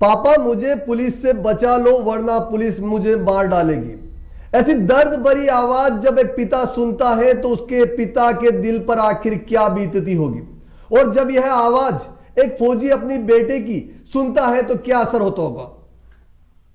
पापा मुझे पुलिस से बचा लो वरना पुलिस मुझे मार डालेगी। ऐसी दर्द भरी आवाज जब एक पिता सुनता है तो उसके पिता के दिल पर आखिर क्या बीतती होगी, और जब यह आवाज एक फौजी अपनी बेटे की सुनता है तो क्या असर होता होगा।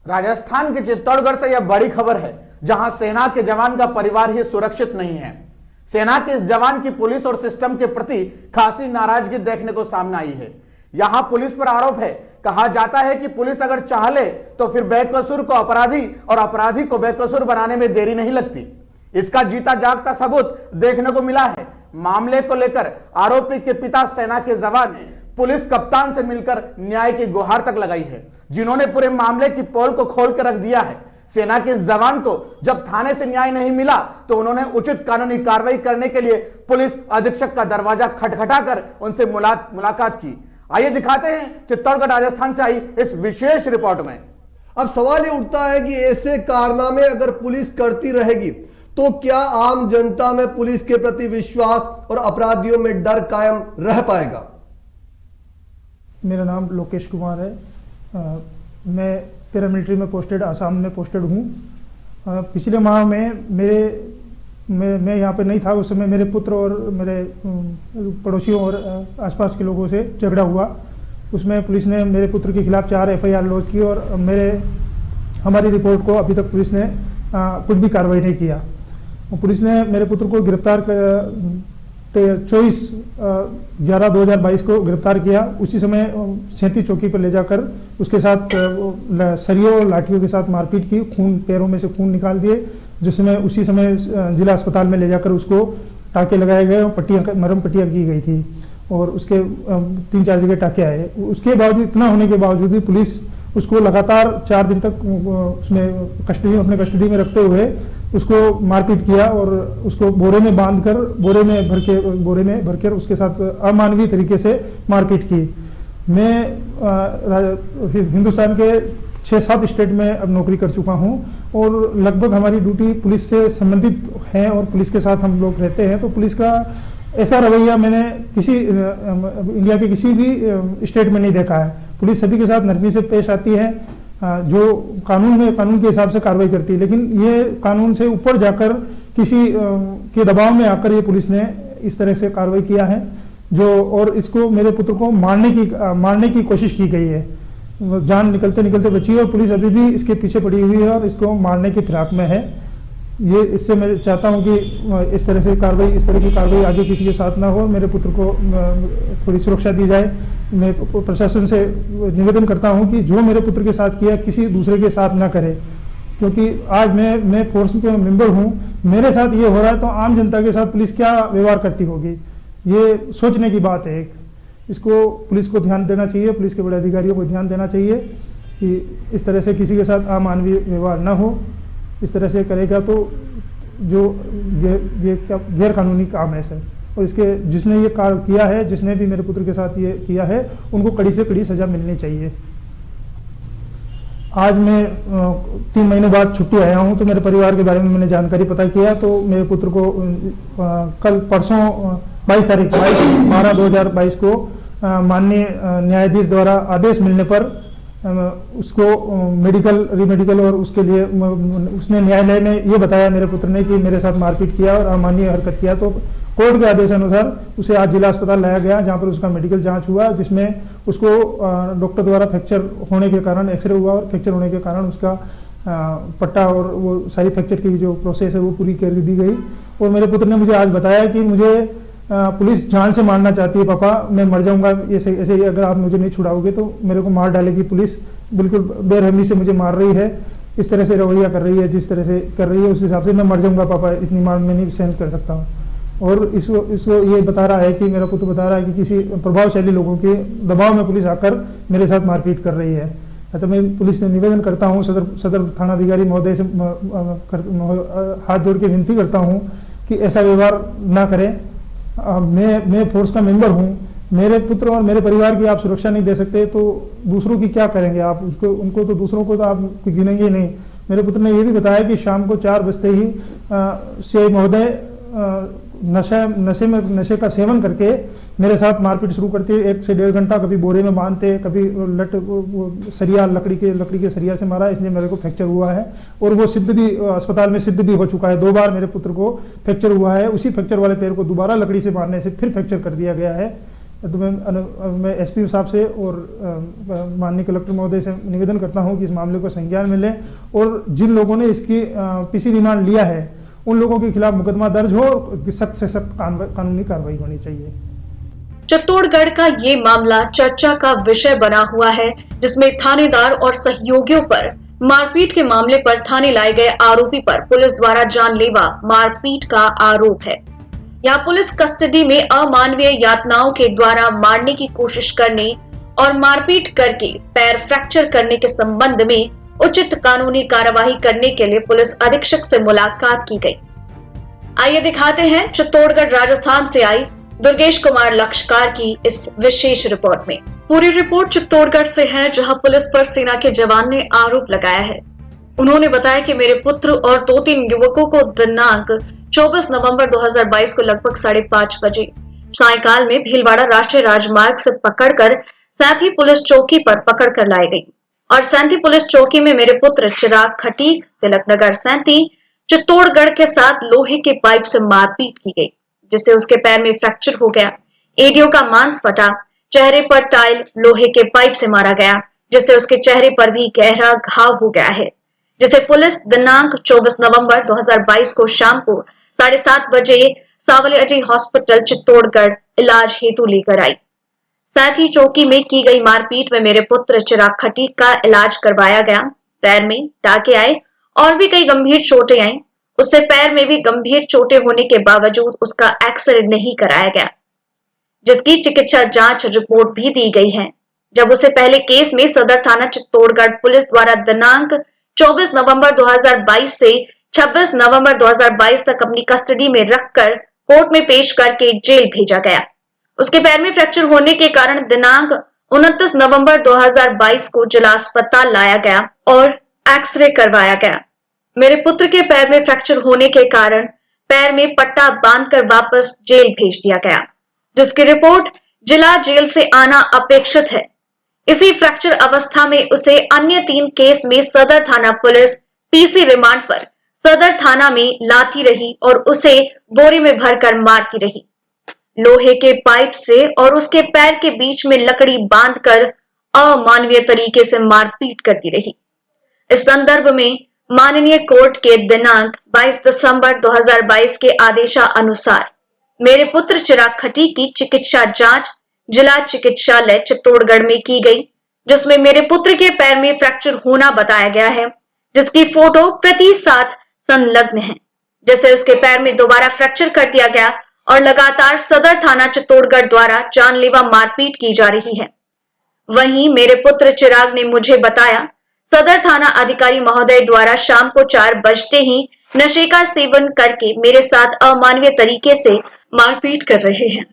राजस्थान के चित्तौड़गढ़ से यह बड़ी खबर है, जहां सेना के जवान का परिवार ही सुरक्षित नहीं है। सेना के इस जवान की पुलिस और सिस्टम के प्रति खासी नाराजगी देखने को सामने आई है। यहां पुलिस पर आरोप है, कहा जाता है कि पुलिस अगर चाह ले तो फिर बेकसूर को अपराधी और अपराधी को बेकसूर बनाने में देरी नहीं लगती। इसका जीता जागता सबूत देखने को मिला है। मामले को लेकर आरोपी के पिता सेना के जवान ने पुलिस कप्तान से मिलकर न्याय की गुहार तक लगाई है, जिन्होंने पूरे मामले की पोल को खोल कर रख दिया है। सेना के जवान को जब थाने से न्याय नहीं मिला तो उन्होंने उचित कानूनी कार्रवाई करने के लिए पुलिस अधीक्षक का दरवाजा खटखटाकर उनसे मुलाकात की। आइए दिखाते हैं चित्तौड़गढ़ राजस्थान से आई इस विशेष रिपोर्ट में। अब सवाल ये उठता है कि ऐसे कारनामे अगर पुलिस करती रहेगी तो क्या आम जनता में पुलिस के प्रति विश्वास और अपराधियों में डर कायम रह पाएगा। मेरा नाम लोकेश कुमार है। मैं पैरामिलिट्री में पोस्टेड, आसाम में पोस्टेड हूँ। पिछले माह में मैं यहाँ पे नहीं था, उस समय मेरे पुत्र और मेरे पड़ोसियों और आसपास के लोगों से झगड़ा हुआ। उसमें पुलिस ने मेरे पुत्र के खिलाफ 4 FIR लॉन्च की और हमारी रिपोर्ट को अभी तक पुलिस ने कुछ भी कार्रवाई नहीं किया। पुलिस ने मेरे पुत्र को गिरफ्तार 24/11/2022 को गिरफ्तार किया। उसी समय 37 चौकी पर ले जाकर उसके साथ सरियों और लाठियों के साथ मारपीट की, खून पैरों में से खून निकाल दिए, जिसमें उसी समय जिला अस्पताल में ले जाकर उसको टाँके लगाए गए और मरहम पट्टियाँ की गई थी और उसके 3-4 जगह टाँके आए। उसके बावजूद, इतना होने के बावजूद भी पुलिस उसको लगातार 4 दिन तक उसमें अपने कस्टडी में रखते हुए उसको मारपीट किया और उसको बोरे में बांधकर बोरे में भरकर उसके साथ अमानवीय तरीके से मारपीट की। मैं हिंदुस्तान के 6-7 स्टेट में अब नौकरी कर चुका हूं और लगभग हमारी ड्यूटी पुलिस से संबंधित है और पुलिस के साथ हम लोग रहते हैं। तो पुलिस का ऐसा रवैया मैंने इंडिया के किसी भी स्टेट में नहीं देखा है। पुलिस सभी के साथ नरमी से पेश आती है, जो कानून के हिसाब से कार्रवाई करती है, लेकिन ये कानून से ऊपर जाकर किसी के दबाव में आकर ये पुलिस ने इस तरह से कार्रवाई किया है और इसको मेरे पुत्र को मारने की कोशिश की गई है। जान निकलते निकलते बची है और पुलिस अभी भी इसके पीछे पड़ी हुई है और इसको मारने की फिराक में है। इससे मैं चाहता हूं कि इस तरह की कार्रवाई आगे किसी के साथ ना हो, मेरे पुत्र को थोड़ी सुरक्षा दी जाए। मैं प्रशासन से निवेदन करता हूं कि जो मेरे पुत्र के साथ किया किसी दूसरे के साथ ना करे, क्योंकि आज मैं फोर्स के मेंबर हूं, मेरे साथ ये हो रहा है तो आम जनता के साथ पुलिस क्या व्यवहार करती होगी, ये सोचने की बात है। इसको पुलिस को ध्यान देना चाहिए, पुलिस के बड़े अधिकारियों को ध्यान देना चाहिए कि इस तरह से किसी के साथ अमानवीय व्यवहार ना हो। इस तरह से करेगा तो जो ये गैर कानूनी काम है सर, और इसके जिसने ये कार्य किया है, जिसने भी मेरे पुत्र के साथ ये किया है, उनको कड़ी से कड़ी सजा मिलनी चाहिए। आज मैं 3 महीने बाद छुट्टी आया हूं तो मेरे परिवार के बारे में मैंने जानकारी पता किया तो मेरे पुत्र को कल परसों 22 तारीख 12/2022 को माननीय न्यायाधीश द्वारा आदेश मिलने पर उसको रीमेडिकल और उसके लिए उसने न्यायालय में ये बताया मेरे पुत्र ने कि मेरे साथ मारपीट किया और अमानवीय हरकत किया। तो कोर्ट के आदेश अनुसार उसे आज जिला अस्पताल लाया गया, जहां पर उसका मेडिकल जांच हुआ, जिसमें उसको डॉक्टर द्वारा फ्रैक्चर होने के कारण एक्सरे हुआ और फ्रैक्चर होने के कारण उसका पट्टा और वो सारी फ्रैक्चर की जो प्रोसेस है वो पूरी कर दी गई। और मेरे पुत्र ने मुझे आज बताया कि मुझे पुलिस जान से मारना चाहती है, पापा मैं मर जाऊंगा, ऐसे ही अगर आप मुझे नहीं छुड़ाओगे तो मेरे को मार डालेगी पुलिस, बिल्कुल बेरहमी से मुझे मार रही है, इस तरह से रवैया कर रही है, जिस तरह से कर रही है उस हिसाब से मैं मर जाऊंगा पापा, इतनी मार मैं नहीं सहन कर सकता हूँ। और इसको ये बता रहा है कि मेरा पुत्र बता रहा है कि किसी प्रभावशाली लोगों के दबाव में पुलिस आकर मेरे साथ मारपीट कर रही है। तो मैं पुलिस से निवेदन करता हूँ, सदर थानाधिकारी महोदय से हाथ जोड़ के विनती करता हूँ कि ऐसा व्यवहार ना करें। मैं फोर्स का मेंबर हूं, मेरे पुत्र और मेरे परिवार की आप सुरक्षा नहीं दे सकते तो दूसरों की क्या करेंगे आप? उनको तो दूसरों को तो आप गिनेंगे ही नहीं। मेरे पुत्र ने यह भी बताया कि शाम को 4 बजते ही सीआई महोदय नशे का सेवन करके मेरे साथ मारपीट शुरू करते, 1 से 1.5 घंटा, कभी बोरे में बांधते, कभी सरिया लकड़ी के सरिया से मारा, इसलिए मेरे को फ्रैक्चर हुआ है। और वो सिद्ध भी अस्पताल में सिद्ध भी हो चुका है। 2 बार मेरे पुत्र को फ्रैक्चर हुआ है। उसी फ्रैक्चर वाले पैर को दोबारा लकड़ी से मारने से फिर फ्रैक्चर कर दिया गया है। तो मैं एसपी साहब से और माननीय कलेक्टर महोदय से निवेदन करता हूं कि इस मामले को संज्ञान में लें और जिन लोगों ने इसकी पीसी रिमांड लिया है उन लोगों के खिलाफ मुकदमा दर्ज हो, सख्त से सख्त कानूनी कार्रवाई होनी चाहिए। चित्तौड़गढ़ का ये मामला चर्चा का विषय बना हुआ है, जिसमें थानेदार और सहयोगियों पर मारपीट के मामले पर थाने लाए गए आरोपी पर पुलिस द्वारा जानलेवा मारपीट का आरोप है। यहाँ पुलिस कस्टडी में अमानवीय यातनाओं के द्वारा मारने की कोशिश करने और मारपीट करके पैर फ्रैक्चर करने के संबंध में उचित कानूनी कार्यवाही करने के लिए पुलिस अधीक्षक से मुलाकात की गई। आइए दिखाते हैं चित्तौड़गढ़ राजस्थान से आई दुर्गेश कुमार लक्षकार की इस विशेष रिपोर्ट में। पूरी रिपोर्ट चित्तौड़गढ़ से है, जहां पुलिस पर सेना के जवान ने आरोप लगाया है। उन्होंने बताया कि मेरे पुत्र और 2-3 युवकों को दिनांक 24 नवंबर 2022 को लगभग 5:30 बजे सायकाल में भीलवाड़ा राष्ट्रीय राजमार्ग से पकड़कर सैंथी पुलिस चौकी पर पकड़कर लाई गई और सैंथी पुलिस चौकी में मेरे पुत्र चिराग खटीक, तिलक नगर सैंथी, चित्तौड़गढ़ के साथ लोहे के पाइप से मारपीट की गई, जिससे उसके पैर में फ्रैक्चर हो गया, एडियो का मांस फटा, चेहरे पर टाइल लोहे के पाइप से मारा गया, जिससे उसके चेहरे पर भी गहरा घाव हो गया है, जिसे पुलिस दिनांक 24 नवंबर 2022 को शाम को 7:30 बजे सावले अजय हॉस्पिटल चित्तौड़गढ़ इलाज हेतु लेकर आई। साथ ही चौकी में की गई मारपीट में मेरे पुत्र चिराग खटीक का इलाज करवाया गया। पैर में टाके आए और भी कई गंभीर चोटें आई। उससे पैर में भी गंभीर चोटें होने के बावजूद उसका एक्सरे नहीं कराया गया, जिसकी चिकित्सा जांच रिपोर्ट भी दी गई है। जब उसे पहले केस में सदर थाना चित्तौड़गढ़ पुलिस द्वारा दिनांक 24 नवंबर 2022 से 26 नवंबर 2022 तक अपनी कस्टडी में रखकर कोर्ट में पेश करके जेल भेजा गया। उसके पैर में फ्रैक्चर होने के कारण दिनांक 29 नवंबर 2022 को जिला अस्पताल लाया गया और एक्सरे करवाया गया। मेरे पुत्र के पैर में फ्रैक्चर होने के कारण पैर में पट्टा बांधकर वापस जेल भेज दिया गया, जिसकी रिपोर्ट जिला जेल से आना अपेक्षित है। इसी फ्रैक्चर अवस्था में उसे अन्य 3 केस में सदर थाना पुलिस पीसी रिमांड पर सदर थाना में लाती रही और उसे बोरे में भरकर मारती रही, लोहे के पाइप से और उसके पैर के बीच में लकड़ी बांधकर अमानवीय तरीके से मारपीट करती रही। इस संदर्भ में माननीय कोर्ट के दिनांक 22 दिसंबर 2022 के आदेशानुसार मेरे पुत्र चिराग खटीक की चिकित्सा जांच जिला चिकित्सालय चित्तौड़गढ़ में की गई, जिसमें मेरे पुत्र के पैर में फ्रैक्चर होना बताया गया है, जिसकी फोटो प्रति साथ संलग्न है। जैसे उसके पैर में दोबारा फ्रैक्चर कर दिया गया और लगातार सदर थाना चित्तौड़गढ़ द्वारा जानलेवा मारपीट की जा रही है। वहीं मेरे पुत्र चिराग ने मुझे बताया, सदर थाना अधिकारी महोदय द्वारा शाम को 4 बजते ही नशे का सेवन करके मेरे साथ अमानवीय तरीके से मारपीट कर रहे हैं।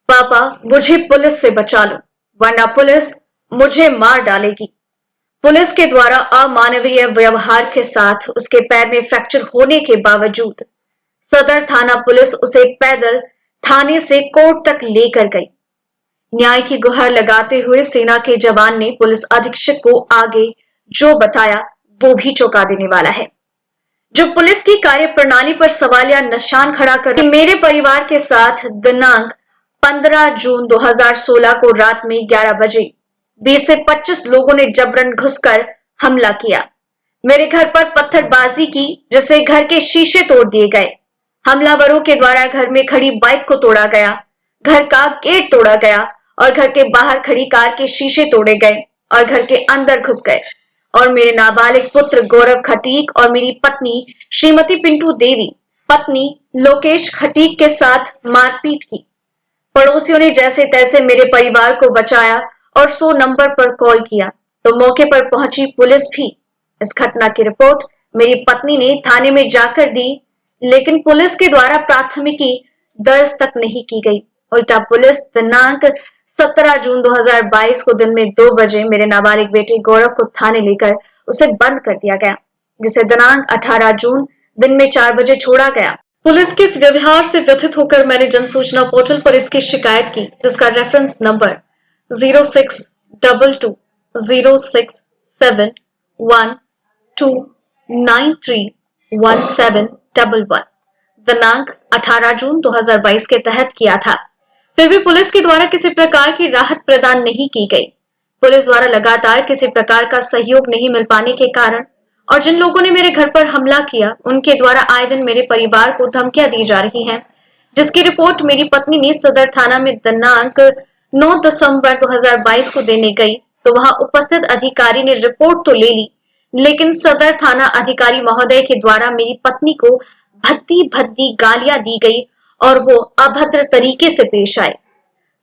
पापा, मुझे पुलिस से बचा लो, वरना पुलिस मुझे मार डालेगी। पुलिस के द्वारा अमानवीय व्यवहार के साथ उसके पैर में फ्रैक्चर होने के बावजूद सदर थाना पुलिस उसे पैदल थाने से कोर्ट तक लेकर गई। न्याय की गुहार लगाते हुए सेना के जवान ने पुलिस अधीक्षक को आगे जो बताया वो भी चौंका देने वाला है, जो पुलिस की कार्यप्रणाली पर सवालिया निशान खड़ा कर मेरे परिवार के साथ दिनांक 15 जून 2016 को रात में 11 बजे 20 से 25 लोगों ने जबरन घुसकर हमला किया। मेरे घर पर पत्थरबाजी की, जिससे घर के शीशे तोड़ दिए गए। हमलावरों के द्वारा घर में खड़ी बाइक को तोड़ा गया, घर का गेट तोड़ा गया और घर के बाहर खड़ी कार के शीशे तोड़े गए और घर के अंदर घुस गए और मेरे नाबालिग पुत्र गौरव खटीक और मेरी पत्नी श्रीमती पिंटू देवी, पत्नी लोकेश खटीक के साथ मारपीट की। पड़ोसियों ने जैसे तैसे मेरे परिवार को बचाया और 100 नंबर पर कॉल किया तो मौके पर पहुंची पुलिस भी। इस घटना की रिपोर्ट मेरी पत्नी ने थाने में जाकर दी, लेकिन पुलिस के द्वारा प्राथमिकी दर्ज तक नहीं की गई। उल्टा पुलिस दिनांक 17 जून 2022 को दिन में 2 बजे मेरे नाबालिग बेटे गौरव को थाने लेकर उसे बंद कर दिया गया, जिसे दिनांक 18 जून दिन में 4 बजे छोड़ा गया। पुलिस के इस व्यवहार से व्यथित होकर मैंने जन सूचना पोर्टल पर इसकी शिकायत की, जिसका रेफरेंस नंबर 0622067129311711 दिनांक 18 जून 2022 के तहत किया था। फिर भी पुलिस के द्वारा किसी प्रकार की राहत प्रदान नहीं की गई। पुलिस द्वारा लगातार किसी प्रकार का सहयोग नहीं मिल पाने के कारण और जिन लोगों ने मेरे घर पर हमला किया, उनके द्वारा आए दिन मेरे परिवार को धमकियां दी जा रही हैं, जिसकी रिपोर्ट मेरी पत्नी ने सदर थाना में दिनांक 9 दिसंबर 2022 को देने गई तो वहां उपस्थित अधिकारी ने रिपोर्ट तो ले ली, लेकिन सदर थाना अधिकारी महोदय के द्वारा मेरी पत्नी को भद्दी गालियां दी गई और वो अभद्र तरीके से पेश आए।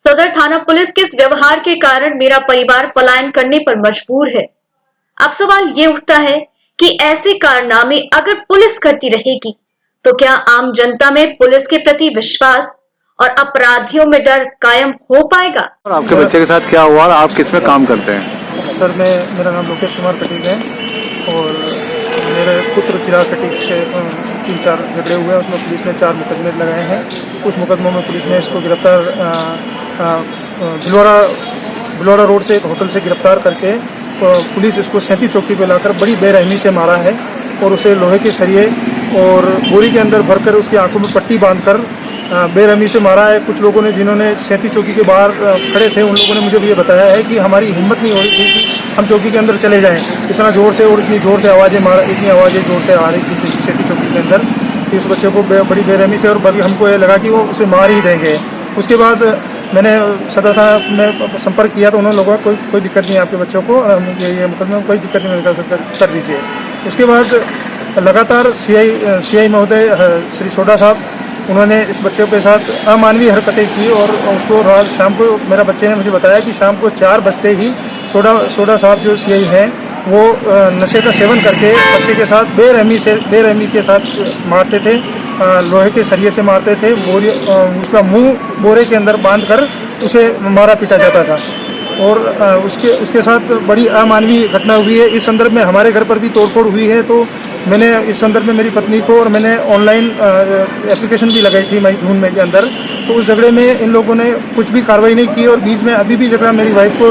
सदर थाना पुलिस के इस व्यवहार के कारण मेरा परिवार पलायन करने पर मजबूर है। अब सवाल ये उठता है कि ऐसे कारनामे अगर पुलिस करती रहेगी तो क्या आम जनता में पुलिस के प्रति विश्वास और अपराधियों में डर कायम हो पाएगा? और आपके बच्चे के साथ क्या हुआ और आप किस में काम करते हैं? सर मेरा नाम लोकेश कुमार कटीक है और मेरे पुत्र चिराग कटीक से 3-4 झगड़े हुए हैं। उसमें पुलिस ने 4 मुकदमे लगाए हैं। उस मुकदमों में पुलिस ने इसको गिरफ्तार भिलवाड़ा रोड से एक होटल से गिरफ्तार करके पुलिस इसको 37 चौकी पे लाकर बड़ी बेरहमी से मारा है और उसे लोहे के सरिये और बोरी के अंदर भरकर उसकी आंखों में पट्टी बांधकर बेरहमी से मारा है। कुछ लोगों ने जिन्होंने 37 चौकी के बाहर खड़े थे उन लोगों ने मुझे भी ये बताया है कि हमारी हिम्मत नहीं हो रही थी कि हम चौकी के अंदर चले जाएं। इतना जोर से और इतनी जोर से आवाज़ें इतनी आवाज़ें जोर से आ रही थी 37 चौकी के अंदर कि उस बच्चे को बड़ी बेरहमी से और बल्कि हमको ये लगा कि वो उसे मार ही देंगे। उसके बाद मैंने सदर थाना में संपर्क किया तो उन्होंने लोगों को कोई दिक्कत नहीं है आपके बच्चों को, ये मुकदमे में कोई दिक्कत नहीं कर दीजिए। उसके बाद लगातार सीआई महोदय श्री सोडा साहब उन्होंने इस बच्चे के साथ अमानवीय हरकतें की और उसको रात शाम को मेरा बच्चे ने मुझे बताया कि शाम को 4 बजते ही सोडा साहब जो सीआई हैं वो नशे का सेवन करके बच्चे के साथ बेरहमी के साथ मारते थे, लोहे के सरिये से मारते थे, उसका मुंह बोरे के अंदर बांधकर उसे मारा पीटा जाता था और उसके साथ बड़ी अमानवीय घटना हुई है। इस संदर्भ में हमारे घर पर भी तोड़फोड़ हुई है तो मैंने इस संदर्भ में मेरी पत्नी को और मैंने ऑनलाइन एप्लीकेशन भी लगाई थी मई जून में के अंदर। तो उस झगड़े में इन लोगों ने कुछ भी कार्रवाई नहीं की और बीच में अभी भी झगड़ा मेरी वाइफ को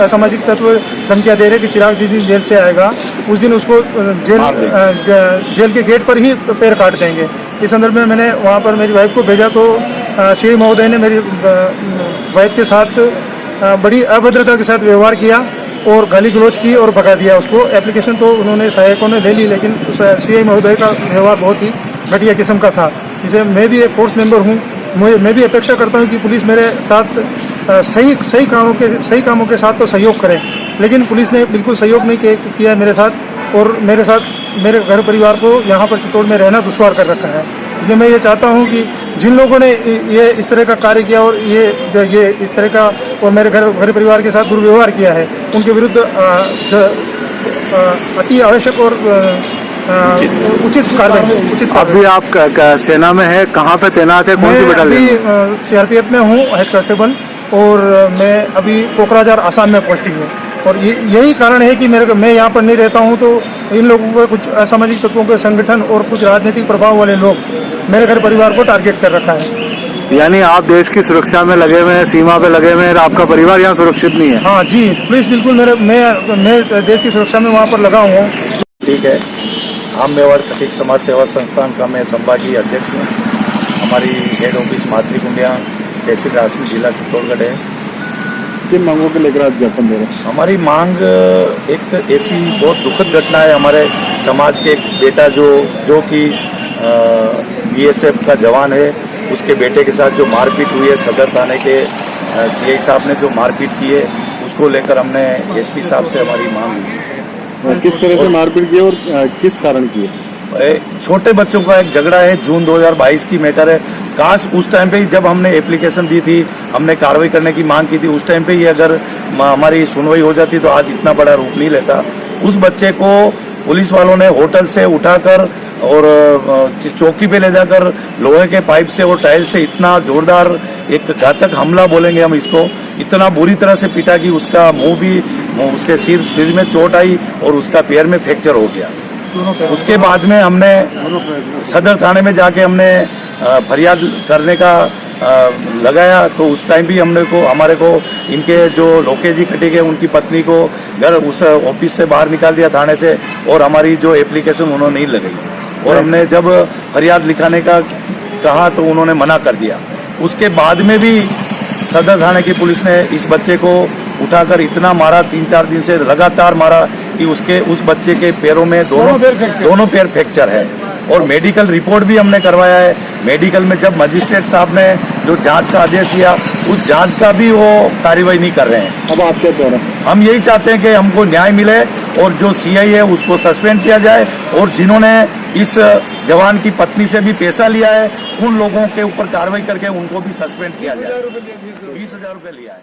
असामाजिक तत्व धमकियाँ दे रहे कि चिराग जिस दिन जेल से आएगा उस दिन उसको जेल के गेट पर ही पैर काट देंगे। इस संदर्भ में मैंने वहाँ पर मेरी वाइफ को भेजा तो सीआई महोदय ने मेरी वाइफ के साथ बड़ी अभद्रता के साथ व्यवहार किया और गाली गलौज की और भगा दिया उसको। एप्लीकेशन तो उन्होंने सहायकों ने ले ली लेकिन सीआई महोदय का व्यवहार बहुत ही घटिया किस्म का था। इसे मैं भी एक फोर्स मेंबर हूँ, मैं भी अपेक्षा करता हूँ कि पुलिस मेरे साथ सही कामों के साथ तो सहयोग करे, लेकिन पुलिस ने बिल्कुल सहयोग नहीं किया मेरे साथ और मेरे घर परिवार को यहाँ पर चित्तौड़ में रहना दुश्वार कर रखा है। इसलिए मैं ये चाहता हूँ कि जिन लोगों ने ये इस तरह का कार्य किया और ये इस तरह का और मेरे घर परिवार के साथ दुर्व्यवहार किया है उनके विरुद्ध अति आवश्यक और उचित कार्रवाई। अभी आप सेना में है, कहाँ पे तैनात है, कौन सी बटालियन? अभी सीआरपीएफ में हूँ, हेड कांस्टेबल, और मैं अभी कोकराझार आसाम में पोस्टिंग हूँ और यही कारण है कि मैं यहाँ पर नहीं रहता हूँ तो इन लोगों को कुछ असामाजिक तत्वों के संगठन और कुछ राजनीतिक प्रभाव वाले लोग मेरे घर परिवार को टारगेट कर रखा है। यानी आप देश की सुरक्षा में लगे हुए हैं, सीमा पे लगे हुए हैं, आपका परिवार यहाँ सुरक्षित नहीं है? हाँ जी, पुलिस बिल्कुल मैं देश की सुरक्षा में वहाँ पर लगा हुआ हूँ। ठीक है, आम मेवाड़ कटीक समाज सेवा संस्थान का मैं संभागीय अध्यक्ष हूँ। हमारी हेड ऑफिस मातृकुंडिया तहसील रासमी जिला चित्तौड़गढ़ है। किन मांगों के लेकर आज ज्ञापन दे रहे हैं? हमारी मांग एक ऐसी बहुत दुखद घटना है, हमारे समाज के एक बेटा जो कि बीएसएफ का जवान है, उसके बेटे के साथ जो मारपीट हुई है, सदर थाने के सीआई साहब ने जो मारपीट की है उसको लेकर हमने एसपी साहब से हमारी मांग हुई। किस तरह से मारपीट की और किस कारण की है? छोटे बच्चों का एक झगड़ा है, जून 2022 की मैटर है। काश उस टाइम पे ही जब हमने एप्लीकेशन दी थी, हमने कार्रवाई करने की मांग की थी, उस टाइम पे ही अगर हमारी सुनवाई हो जाती तो आज इतना बड़ा रूप नहीं लेता। उस बच्चे को पुलिस वालों ने होटल से उठाकर और चौकी पे ले जाकर लोहे के पाइप से और टाइल से इतना जोरदार एक घातक हमला बोलेंगे हम इसको, इतना बुरी तरह से पीटा कि उसका मुंह भी, उसके सिर में चोट आई और उसका पैर में फ्रैक्चर हो गया। उसके बाद में हमने सदर थाने में जाके हमने फरियाद करने का लगाया। तो उस टाइम भी हमारे को इनके जो लोकेजी कटी गए उनकी पत्नी को घर उस ऑफिस से बाहर निकाल दिया थाने से, और हमारी जो एप्लीकेशन उन्होंने नहीं लगाई। और हमने जब फरियाद लिखाने का कहा तो उन्होंने मना कर दिया। उसके बाद में भी सदर थाने की पुलिस ने इस बच्चे को उठाकर इतना मारा, 3-4 दिन से लगातार मारा कि उस बच्चे के पैरों में दोनों पैर फ्रैक्चर है। और मेडिकल रिपोर्ट भी हमने करवाया है। मेडिकल में जब मजिस्ट्रेट साहब ने जो जांच का आदेश दिया, उस जांच का भी वो कार्रवाई नहीं कर रहे हैं। अब आप क्या चाह रहे हैं? हम यही चाहते हैं कि हमको न्याय मिले और जो सीआई है उसको सस्पेंड किया जाए, और जिन्होंने इस जवान की पत्नी से भी पैसा लिया है उन लोगों के ऊपर कार्रवाई करके उनको भी सस्पेंड किया जाए। 20,000 रुपये लिया है।